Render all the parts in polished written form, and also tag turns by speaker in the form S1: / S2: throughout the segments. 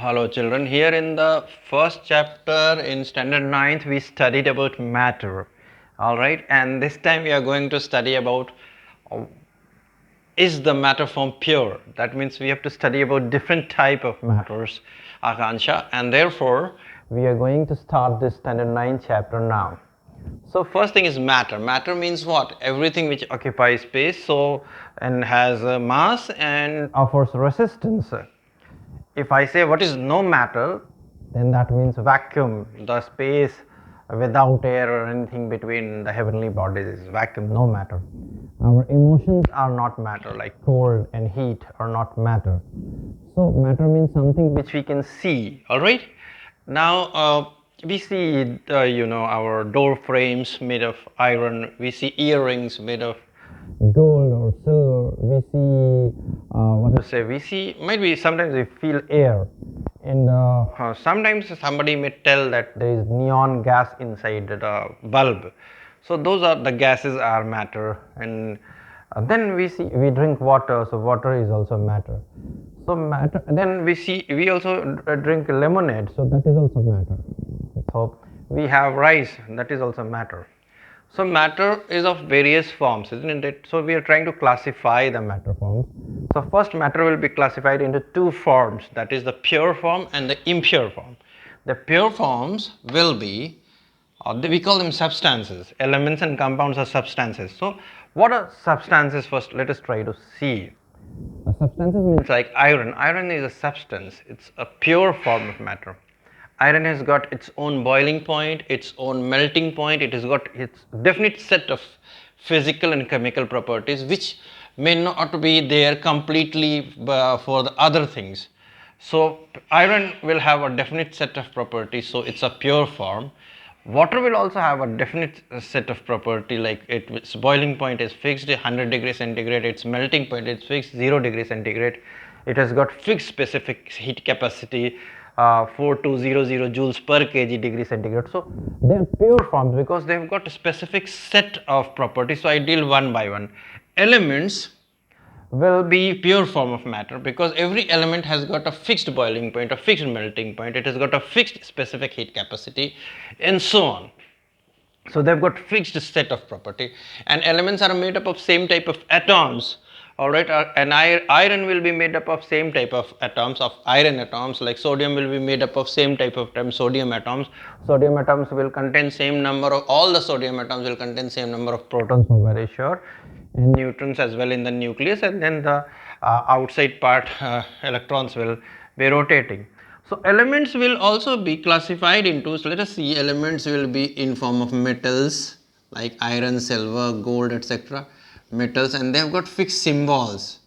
S1: Hello children, here in the first chapter in standard 9th we studied about matter, alright, and this time we are going to study about uh, is the matter form pure. That means we have to study about different type of matters, Akansha, and therefore we are going to start this standard 9 chapter now. So first thing is matter. Matter means what? Everything which occupies space and has a mass and offers resistance. If I say what is no matter, then that means vacuum, the space without air or anything between the heavenly bodies is vacuum, no matter. Our emotions are not matter, like cold and heat are not matter. So matter means something which we can see, alright? Now we see our door frames made of iron, we see earrings made of gold or silver, we see what to say, we see, might be sometimes we feel air, and sometimes somebody may tell that there is neon gas inside the bulb. So those are the gases are matter, and then we drink water, so water is also matter. So matter, then we also drink lemonade, so that is also matter. So we have rice, that is also matter. So matter is of various forms, isn't it? So we are trying to classify the matter forms. So first, matter will be classified into two forms, that is the pure form and the impure form. The pure forms will be, we call them substances. Elements and compounds are substances. So what are substances? First let us try to see. Substances means like iron. Iron is a substance, it's a pure form of matter. Iron has got its own boiling point, its own melting point, it has got its definite set of physical and chemical properties which may not be there completely for the other things. So iron will have a definite set of properties, so it's a pure form. Water will also have a definite set of property, like its boiling point is fixed 100 degrees centigrade, its melting point is fixed 0 degrees centigrade, it has got fixed specific heat capacity 4200 joules per kg degree centigrade. So they are pure forms because they have got a specific set of properties. So I deal one by one. Elements will be pure form of matter because every element has got a fixed boiling point, a fixed melting point, it has got a fixed specific heat capacity, and so on. So they've got fixed set of property, and elements are made up of same type of atoms. Alright, and iron will be made up of same type of atoms, of iron atoms, like sodium will be made up of same type of sodium atoms. Sodium atoms will contain same number of, all the sodium atoms will contain same number of protons for very sure, and neutrons as well in the nucleus, and then the outside part electrons will be rotating. So elements will also be classified into, so let us see, elements will be in form of metals like iron, silver, gold, etc. Metals, and they have got fixed symbols,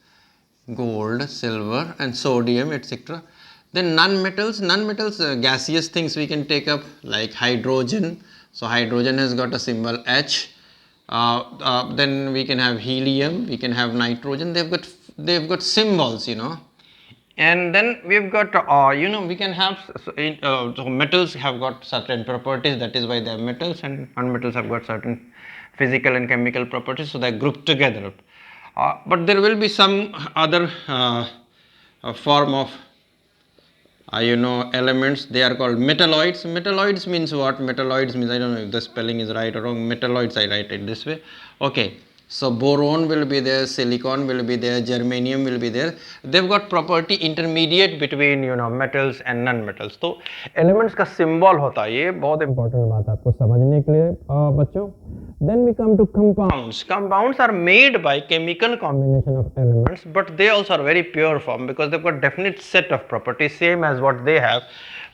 S1: gold, silver and sodium, etc. Then non-metals, gaseous things we can take up like hydrogen. So hydrogen has got a symbol H. Then we can have helium, we can have nitrogen, they've got symbols, and then we've got we can have so metals have got certain properties, that is why they are metals, and non-metals have got certain physical and chemical properties, so they are grouped together. But there will be some other form of elements, they are called metalloids. Metalloids means what? Metalloids means, I don't know if the spelling is right or wrong. Metalloids, I write it this way. Okay, so boron will be there, silicon will be there, germanium will be there. They've got property intermediate between metals and non-metals. So elements का symbol होता है, ये बहुत important बात है आपको समझने के लिए बच्चों. Then we come to compounds. Compounds are made by chemical combination of elements, but they also are very pure form because they've got definite set of properties, same as what they have.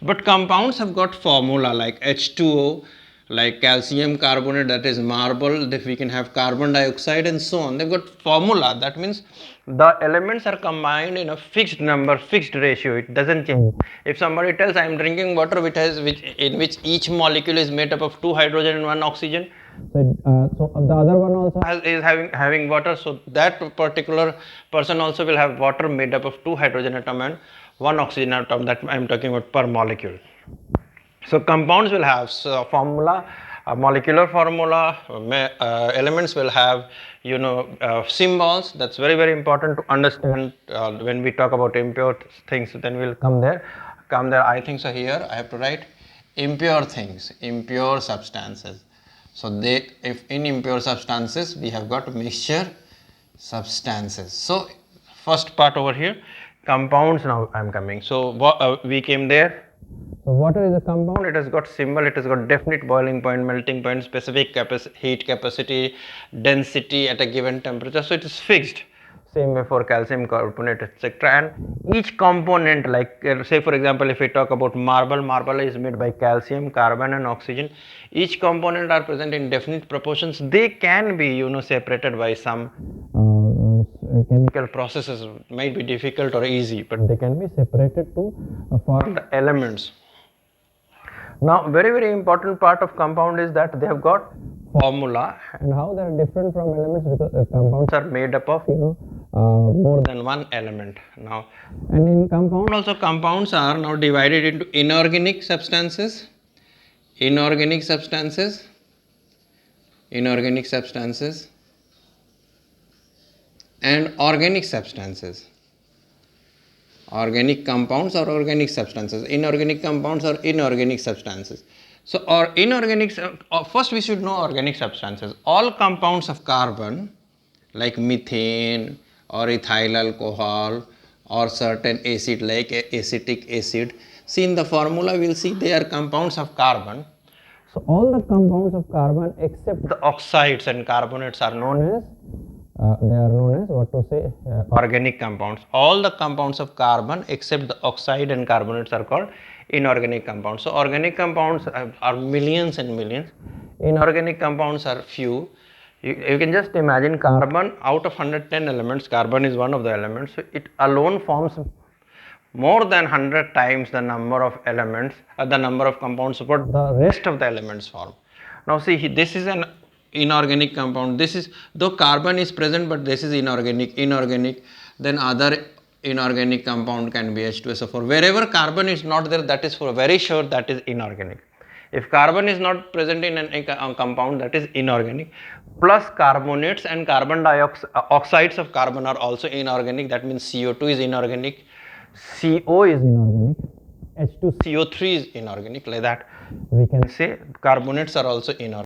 S1: But compounds have got formula like H2O, like calcium carbonate, that is marble, that we can have carbon dioxide and so on. They've got formula, that means the elements are combined in a fixed number, fixed ratio, it doesn't change. If somebody tells I am drinking water in which each molecule is made up of 2 hydrogen and 1 oxygen, so the other one also is having water, so that particular person also will have water made up of 2 hydrogen atom and 1 oxygen atom, that I am talking about per molecule. So compounds will have formula, molecular formula, elements will have symbols. That's very important to understand when we talk about impure things, then we'll come there. come there? I think so. Here I have to write impure things, impure substances. So they, if in impure substances we have got mixture substances. So first part over here, compounds. Now I am coming. So we came there. So water is a compound. It has got symbol. It has got definite boiling point, melting point, specific heat capacity, density at a given temperature. So it is fixed. Same way for calcium carbonate, etc. And each component, like say for example, if we talk about marble is made by calcium, carbon, and oxygen. Each component are present in definite proportions. They can be, separated by some chemical processes. Might be difficult or easy, but they can be separated to form the elements. Now, very important part of compound is that they have got formula, and how they are different from elements, because compounds are made up of more than one element. Now, and in compound also, compounds are now divided into inorganic substances, and organic substances. Organic compounds or organic substances, inorganic compounds or inorganic substances. So, or inorganic, first we should know organic substances. All compounds of carbon like methane or ethyl alcohol or certain acid like acetic acid, see in the formula we will see they are compounds of carbon. So, all the compounds of carbon except the oxides and carbonates are known as organic compounds. All the compounds of carbon except the oxide and carbonates are called inorganic compounds. So organic compounds are millions and millions. Inorganic compounds are few. You can just imagine carbon, out of 110 elements, carbon is one of the elements. So it alone forms more than 100 times the number of elements, the number of compounds what the rest of the elements form. Now see, this is an inorganic compound. This is, though carbon is present, but this is inorganic. Then other inorganic compound can be H2SO4. Wherever carbon is not there, that is for very sure that is inorganic. If carbon is not present in a compound, that is inorganic. Plus carbonates and carbon dioxide, oxides of carbon are also inorganic. That means CO2 is inorganic, CO is inorganic, H2CO3 is inorganic. Like that, we can say carbonates are also inorganic.